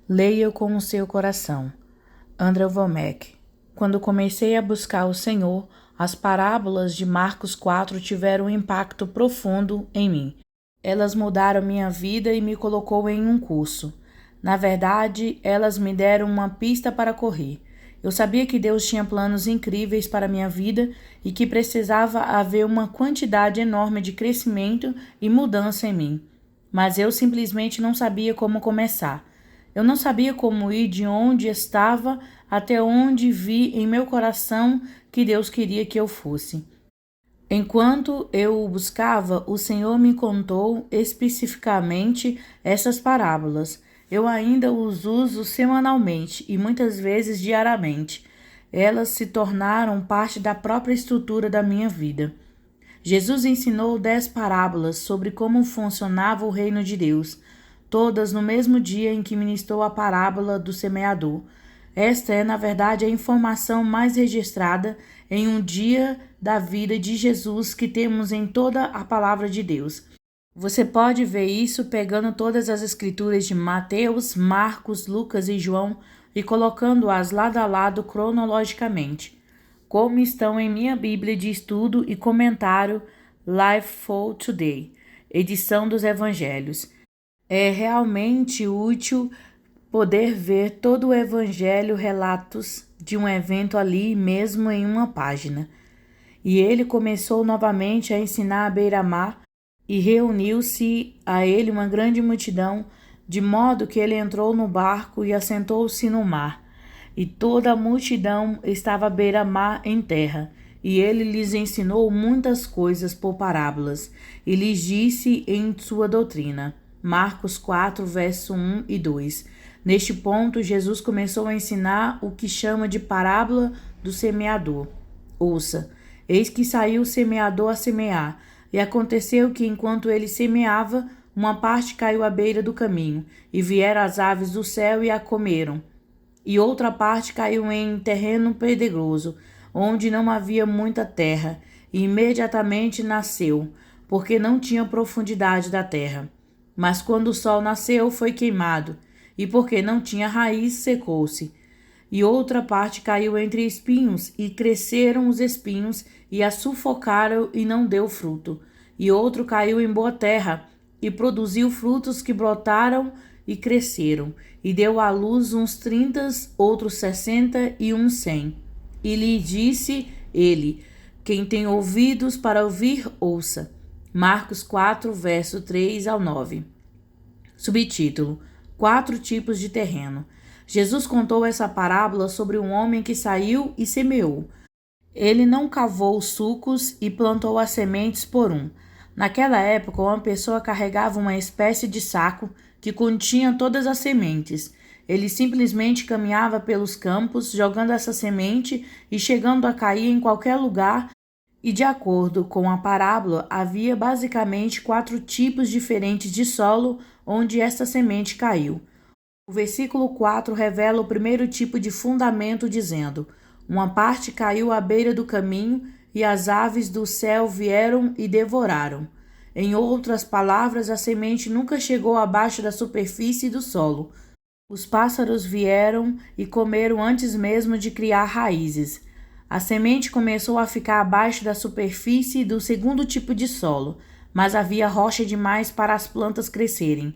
Leia com o seu coração. Andrew Wommack. Quando comecei a buscar o Senhor, as parábolas de Marcos 4 tiveram um impacto profundo em mim. Elas mudaram minha vida e me colocou em um curso. Na verdade, elas me deram uma pista para correr. Eu sabia que Deus tinha planos incríveis para minha vida e que precisava haver uma quantidade enorme de crescimento e mudança em mim. Mas eu simplesmente não sabia como começar. Eu não sabia como ir de onde estava até onde vi em meu coração que Deus queria que eu fosse. Enquanto eu o buscava, o Senhor me contou especificamente essas parábolas. Eu ainda os uso semanalmente e muitas vezes diariamente. Elas se tornaram parte da própria estrutura da minha vida. Jesus ensinou 10 parábolas sobre como funcionava o reino de Deus, todas no mesmo dia em que ministrou a parábola do semeador. Esta é, na verdade, a informação mais registrada em um dia da vida de Jesus que temos em toda a palavra de Deus. Você pode ver isso pegando todas as escrituras de Mateus, Marcos, Lucas e João e colocando-as lado a lado cronologicamente, como estão em minha Bíblia de estudo e comentário Life for Today, edição dos Evangelhos. É realmente útil poder ver todo o Evangelho, relatos de um evento ali mesmo em uma página. E ele começou novamente a ensinar à beira-mar e reuniu-se a ele uma grande multidão, de modo que ele entrou no barco e assentou-se no mar. E toda a multidão estava à beira-mar em terra. E ele lhes ensinou muitas coisas por parábolas, e lhes disse em sua doutrina. Marcos 4, verso 1 e 2. Neste ponto, Jesus começou a ensinar o que chama de parábola do semeador. Ouça, eis que saiu o semeador a semear, e aconteceu que, enquanto ele semeava, uma parte caiu à beira do caminho, e vieram as aves do céu e a comeram. E outra parte caiu em terreno pedregoso, onde não havia muita terra, e imediatamente nasceu, porque não tinha profundidade da terra. Mas quando o sol nasceu, foi queimado, e porque não tinha raiz, secou-se. E outra parte caiu entre espinhos, e cresceram os espinhos, e a sufocaram, e não deu fruto. E outro caiu em boa terra, e produziu frutos que brotaram e cresceram, e deu à luz uns 30, outros 60 e uns 100. E lhe disse ele: quem tem ouvidos para ouvir, ouça. Marcos 4, verso 3 ao 9. Subtítulo: 4 tipos de terreno. Jesus contou essa parábola sobre um homem que saiu e semeou. Ele não cavou os sulcos e plantou as sementes por um. Naquela época, uma pessoa carregava uma espécie de saco que continha todas as sementes. Ele simplesmente caminhava pelos campos, jogando essa semente e chegando a cair em qualquer lugar. E de acordo com a parábola, havia basicamente 4 tipos diferentes de solo onde esta semente caiu. O versículo 4 revela o primeiro tipo de fundamento, dizendo: uma parte caiu à beira do caminho e as aves do céu vieram e devoraram. Em outras palavras, a semente nunca chegou abaixo da superfície do solo. Os pássaros vieram e comeram antes mesmo de criar raízes. A semente começou a ficar abaixo da superfície do segundo tipo de solo, mas havia rocha demais para as plantas crescerem.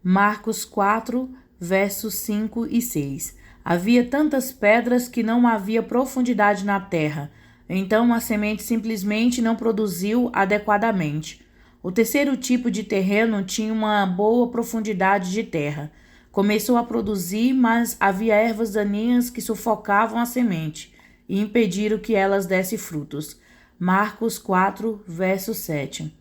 Marcos 4, versos 5 e 6. Havia tantas pedras que não havia profundidade na terra, então a semente simplesmente não produziu adequadamente. O terceiro tipo de terreno tinha uma boa profundidade de terra. Começou a produzir, mas havia ervas daninhas que sufocavam a semente e impediram que elas dessem frutos. Marcos 4, verso 7.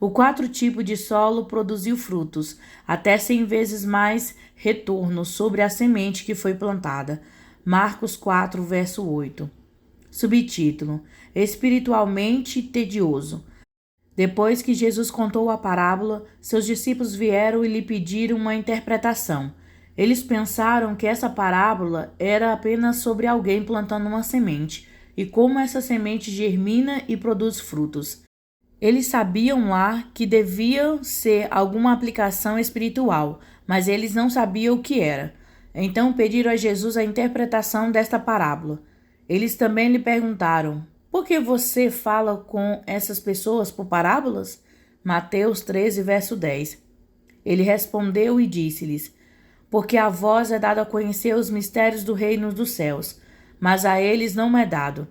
O quarto tipo de solo produziu frutos, até 100 vezes mais retorno sobre a semente que foi plantada. Marcos 4, verso 8. Subtítulo: espiritualmente tedioso. Depois que Jesus contou a parábola, seus discípulos vieram e lhe pediram uma interpretação. Eles pensaram que essa parábola era apenas sobre alguém plantando uma semente e como essa semente germina e produz frutos. Eles sabiam lá que devia ser alguma aplicação espiritual, mas eles não sabiam o que era. Então pediram a Jesus a interpretação desta parábola. Eles também lhe perguntaram: por que você fala com essas pessoas por parábolas? Mateus 13, verso 10. Ele respondeu e disse-lhes: porque a vós é dado a conhecer os mistérios do reino dos céus, mas a eles não é dado.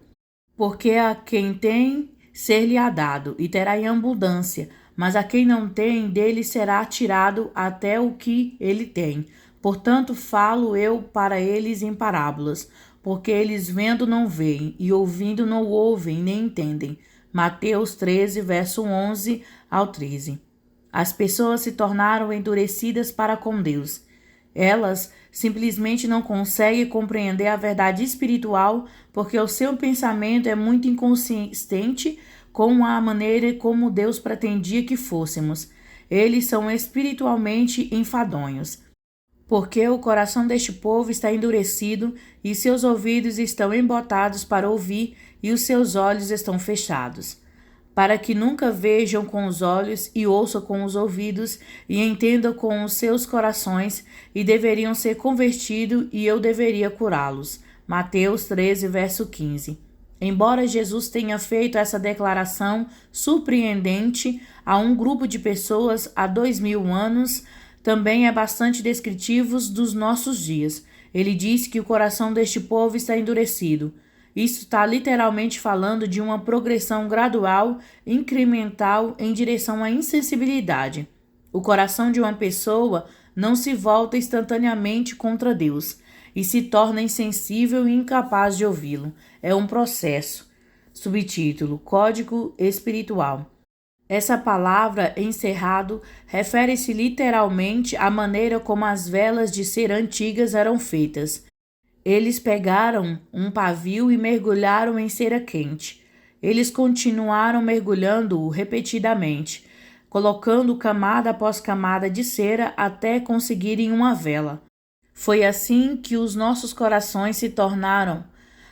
Porque a quem tem, ser-lhe-á dado, e terá em abundância, mas a quem não tem, dele será tirado até o que ele tem. Portanto, falo eu para eles em parábolas, porque eles vendo não veem, e ouvindo não ouvem, nem entendem. Mateus 13, verso 11 ao 13. As pessoas se tornaram endurecidas para com Deus. Elas simplesmente não conseguem compreender a verdade espiritual porque o seu pensamento é muito inconsistente com a maneira como Deus pretendia que fôssemos. Eles são espiritualmente enfadonhos. Porque o coração deste povo está endurecido e seus ouvidos estão embotados para ouvir e os seus olhos estão fechados, para que nunca vejam com os olhos e ouçam com os ouvidos e entendam com os seus corações e deveriam ser convertidos e eu deveria curá-los. Mateus 13, verso 15. Embora Jesus tenha feito essa declaração surpreendente a um grupo de pessoas há 2000 anos, também é bastante descritivo dos nossos dias. Ele disse que o coração deste povo está endurecido. Isso está literalmente falando de uma progressão gradual, incremental, em direção à insensibilidade. O coração de uma pessoa não se volta instantaneamente contra Deus e se torna insensível e incapaz de ouvi-lo. É um processo. Subtítulo: Código Espiritual. Essa palavra, encerrado, refere-se literalmente à maneira como as velas de cera antigas eram feitas. Eles pegaram um pavio e mergulharam em cera quente. Eles continuaram mergulhando-o repetidamente, colocando camada após camada de cera até conseguirem uma vela. Foi assim que os nossos corações se tornaram.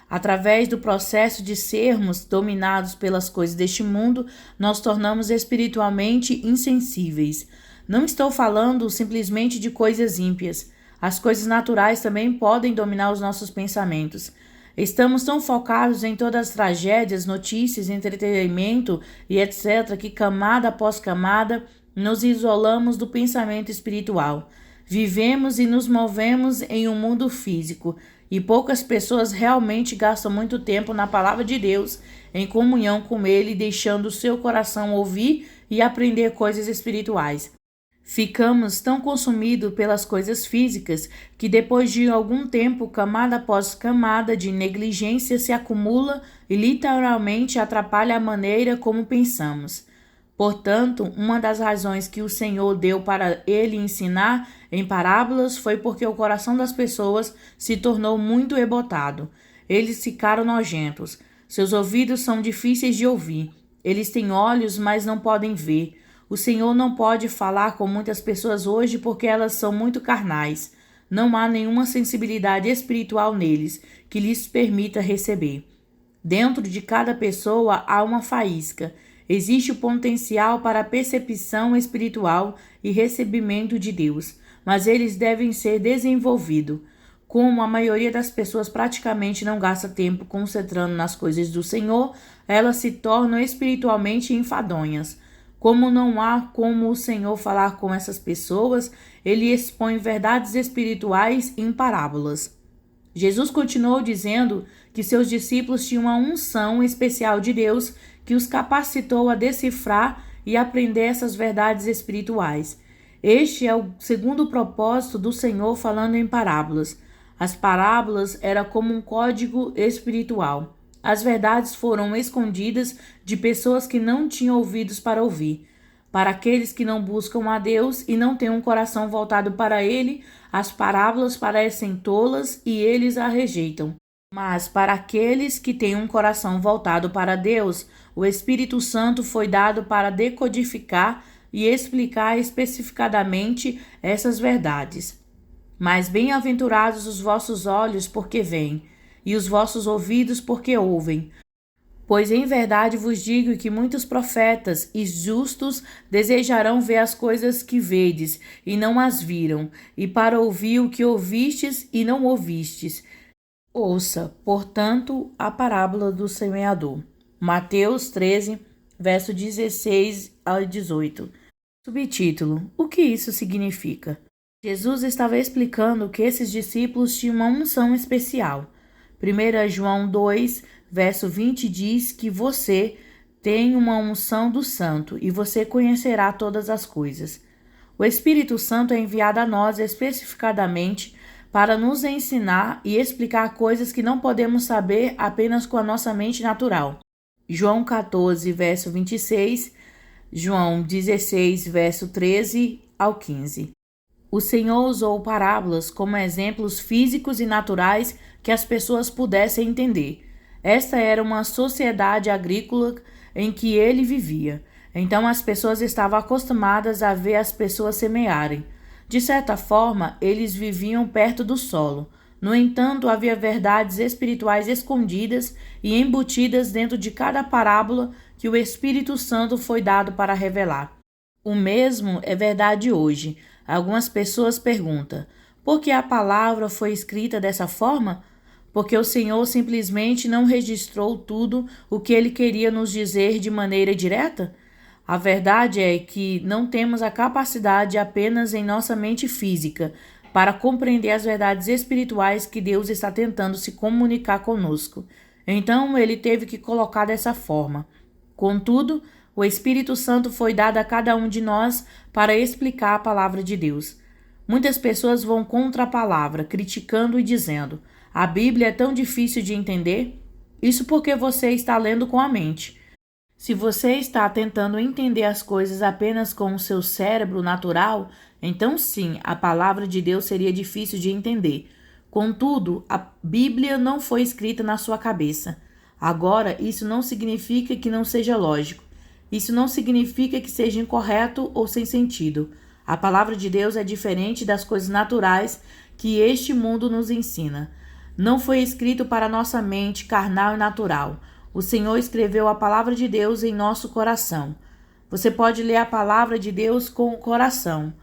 Através do processo de sermos dominados pelas coisas deste mundo, nós tornamos espiritualmente insensíveis. Não estou falando simplesmente de coisas ímpias. As coisas naturais também podem dominar os nossos pensamentos. Estamos tão focados em todas as tragédias, notícias, entretenimento e etc., que camada após camada nos isolamos do pensamento espiritual. Vivemos e nos movemos em um mundo físico, e poucas pessoas realmente gastam muito tempo na palavra de Deus, em comunhão com Ele, deixando o seu coração ouvir e aprender coisas espirituais. Ficamos tão consumidos pelas coisas físicas que depois de algum tempo, camada após camada de negligência se acumula e literalmente atrapalha a maneira como pensamos. Portanto, uma das razões que o Senhor deu para ele ensinar em parábolas foi porque o coração das pessoas se tornou muito embotado. Eles ficaram nojentos. Seus ouvidos são difíceis de ouvir. Eles têm olhos, mas não podem ver. O Senhor não pode falar com muitas pessoas hoje porque elas são muito carnais. Não há nenhuma sensibilidade espiritual neles que lhes permita receber. Dentro de cada pessoa há uma faísca. Existe o potencial para percepção espiritual e recebimento de Deus, mas eles devem ser desenvolvidos. Como a maioria das pessoas praticamente não gasta tempo concentrando nas coisas do Senhor, elas se tornam espiritualmente enfadonhas. Como não há como o Senhor falar com essas pessoas, ele expõe verdades espirituais em parábolas. Jesus continuou dizendo que seus discípulos tinham uma unção especial de Deus que os capacitou a decifrar e aprender essas verdades espirituais. Este é o segundo propósito do Senhor falando em parábolas. As parábolas eram como um código espiritual. As verdades foram escondidas de pessoas que não tinham ouvidos para ouvir. Para aqueles que não buscam a Deus e não têm um coração voltado para Ele, as parábolas parecem tolas e eles a rejeitam. Mas para aqueles que têm um coração voltado para Deus, o Espírito Santo foi dado para decodificar e explicar especificadamente essas verdades. Mas bem-aventurados os vossos olhos porque veem, e os vossos ouvidos porque ouvem. Pois em verdade vos digo que muitos profetas e justos desejarão ver as coisas que vedes e não as viram, e para ouvir o que ouvistes e não ouvistes. Ouça, portanto, a parábola do semeador. Mateus 13, verso 16 ao 18. Subtítulo: O que isso significa? Jesus estava explicando que esses discípulos tinham uma unção especial. 1 João 2, verso 20 diz que você tem uma unção do Santo e você conhecerá todas as coisas. O Espírito Santo é enviado a nós especificadamente para nos ensinar e explicar coisas que não podemos saber apenas com a nossa mente natural. João 14, verso 26, João 16, verso 13 ao 15. O Senhor usou parábolas como exemplos físicos e naturais que as pessoas pudessem entender. Esta era uma sociedade agrícola em que ele vivia. Então as pessoas estavam acostumadas a ver as pessoas semearem. De certa forma, eles viviam perto do solo. No entanto, havia verdades espirituais escondidas e embutidas dentro de cada parábola que o Espírito Santo foi dado para revelar. O mesmo é verdade hoje. Algumas pessoas perguntam: por que a palavra foi escrita dessa forma? Porque o Senhor simplesmente não registrou tudo o que ele queria nos dizer de maneira direta? A verdade é que não temos a capacidade apenas em nossa mente física para compreender as verdades espirituais que Deus está tentando se comunicar conosco. Então, ele teve que colocar dessa forma. Contudo, o Espírito Santo foi dado a cada um de nós para explicar a palavra de Deus. Muitas pessoas vão contra a palavra, criticando e dizendo: a Bíblia é tão difícil de entender? Isso porque você está lendo com a mente. Se você está tentando entender as coisas apenas com o seu cérebro natural, então sim, a palavra de Deus seria difícil de entender. Contudo, a Bíblia não foi escrita na sua cabeça. Agora, isso não significa que não seja lógico. Isso não significa que seja incorreto ou sem sentido. A palavra de Deus é diferente das coisas naturais que este mundo nos ensina. Não foi escrito para nossa mente carnal e natural. O Senhor escreveu a palavra de Deus em nosso coração. Você pode ler a palavra de Deus com o coração.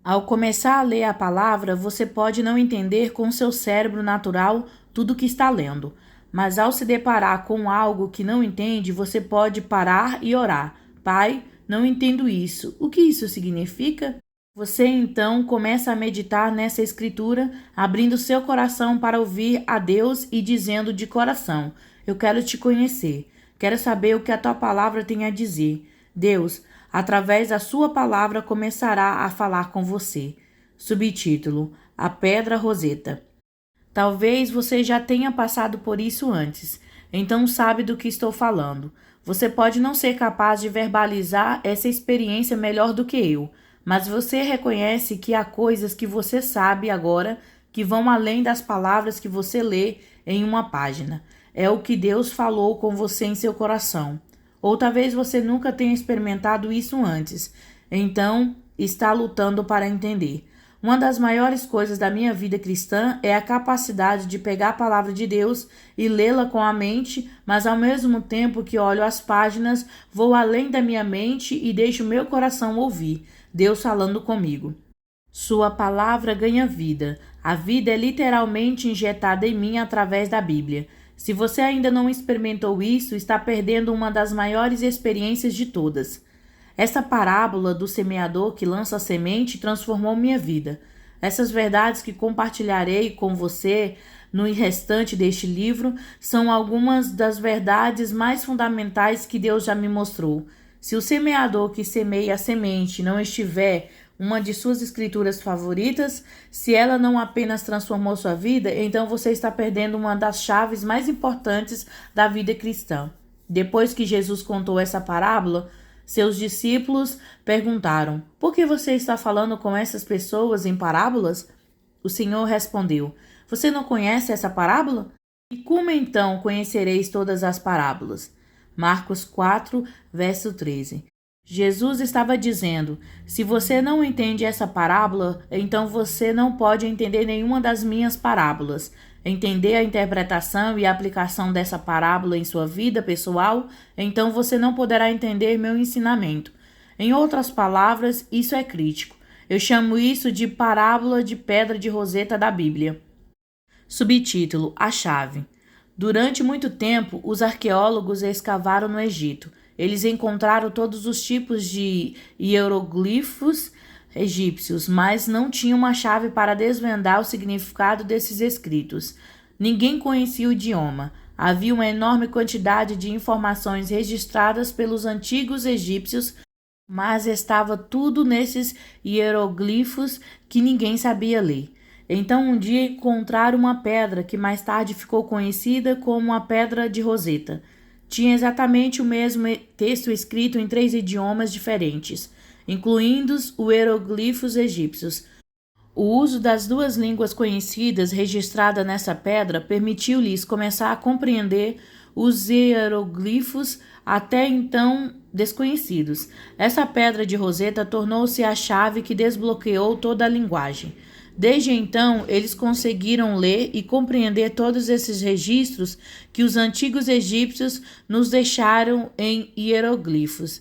Ao começar a ler a palavra, você pode não entender com seu cérebro natural tudo o que está lendo. Mas ao se deparar com algo que não entende, você pode parar e orar. Pai, não entendo isso. O que isso significa? Você então começa a meditar nessa escritura, abrindo seu coração para ouvir a Deus e dizendo de coração: eu quero te conhecer, quero saber o que a tua palavra tem a dizer. Deus, através da sua palavra, começará a falar com você. Subtítulo: A Pedra Roseta. Talvez você já tenha passado por isso antes, então sabe do que estou falando. Você pode não ser capaz de verbalizar essa experiência melhor do que eu, mas você reconhece que há coisas que você sabe agora que vão além das palavras que você lê em uma página. É o que Deus falou com você em seu coração. Ou talvez você nunca tenha experimentado isso antes, então está lutando para entender. Uma das maiores coisas da minha vida cristã é a capacidade de pegar a palavra de Deus e lê-la com a mente, mas ao mesmo tempo que olho as páginas, vou além da minha mente e deixo meu coração ouvir Deus falando comigo. Sua palavra ganha vida. A vida é literalmente injetada em mim através da Bíblia. Se você ainda não experimentou isso, está perdendo uma das maiores experiências de todas. Essa parábola do semeador que lança a semente transformou minha vida. Essas verdades que compartilharei com você no restante deste livro são algumas das verdades mais fundamentais que Deus já me mostrou. Se o semeador que semeia a semente não estiver uma de suas escrituras favoritas, se ela não apenas transformou sua vida, então você está perdendo uma das chaves mais importantes da vida cristã. Depois que Jesus contou essa parábola, seus discípulos perguntaram: por que você está falando com essas pessoas em parábolas? O Senhor respondeu: você não conhece essa parábola? E como então conhecereis todas as parábolas? Marcos 4, verso 13. Jesus estava dizendo: se você não entende essa parábola, então você não pode entender nenhuma das minhas parábolas. entender a interpretação e a aplicação dessa parábola em sua vida pessoal, então você não poderá entender meu ensinamento. Em outras palavras, isso é crítico. Eu chamo isso de parábola de pedra de roseta da Bíblia. Subtítulo: A chave. Durante muito tempo, os arqueólogos escavaram no Egito. Eles encontraram todos os tipos de hieroglifos egípcios, mas não tinham uma chave para desvendar o significado desses escritos. Ninguém conhecia o idioma. Havia uma enorme quantidade de informações registradas pelos antigos egípcios, mas estava tudo nesses hieroglifos que ninguém sabia ler. Então um dia encontraram uma pedra que mais tarde ficou conhecida como a Pedra de Roseta. Tinha exatamente o mesmo texto escrito em 3 idiomas diferentes, incluindo os hieroglifos egípcios. O uso das 2 línguas conhecidas registradas nessa pedra permitiu-lhes começar a compreender os hieroglifos até então desconhecidos. Essa pedra de Roseta tornou-se a chave que desbloqueou toda a linguagem. Desde então, eles conseguiram ler e compreender todos esses registros que os antigos egípcios nos deixaram em hieroglifos.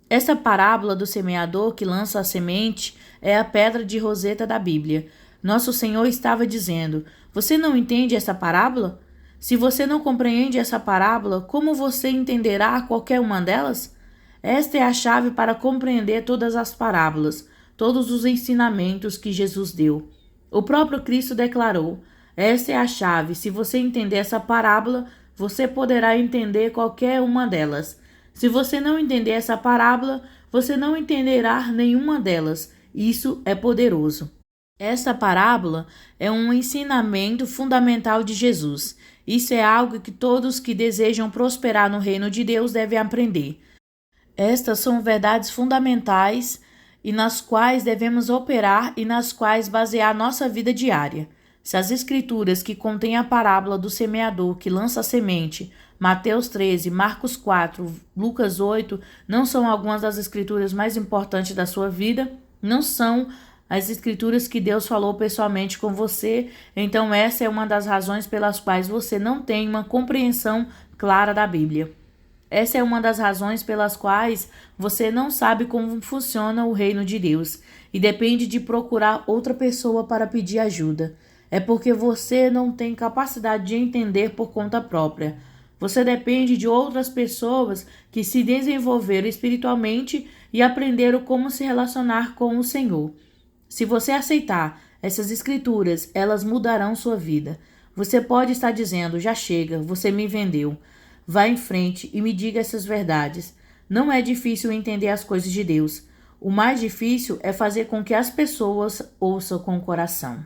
Essa parábola do semeador que lança a semente é a pedra de roseta da Bíblia. Nosso Senhor estava dizendo: você não entende essa parábola? Se você não compreende essa parábola, como você entenderá qualquer uma delas? Esta é a chave para compreender todas as parábolas, todos os ensinamentos que Jesus deu. O próprio Cristo declarou: esta é a chave. Se você entender essa parábola, você poderá entender qualquer uma delas. Se você não entender essa parábola, você não entenderá nenhuma delas. Isso é poderoso. Essa parábola é um ensinamento fundamental de Jesus. Isso é algo que todos que desejam prosperar no reino de Deus devem aprender. Estas são verdades fundamentais e nas quais devemos operar e nas quais basear nossa vida diária. Se as escrituras que contêm a parábola do semeador que lança a semente, Mateus 13, Marcos 4, Lucas 8, não são algumas das escrituras mais importantes da sua vida, não são as escrituras que Deus falou pessoalmente com você, então essa é uma das razões pelas quais você não tem uma compreensão clara da Bíblia. Essa é uma das razões pelas quais você não sabe como funciona o reino de Deus e depende de procurar outra pessoa para pedir ajuda. É porque você não tem capacidade de entender por conta própria. Você depende de outras pessoas que se desenvolveram espiritualmente e aprenderam como se relacionar com o Senhor. Se você aceitar essas escrituras, elas mudarão sua vida. Você pode estar dizendo: já chega, você me vendeu. Vá em frente e me diga essas verdades. Não é difícil entender as coisas de Deus. O mais difícil é fazer com que as pessoas ouçam com o coração.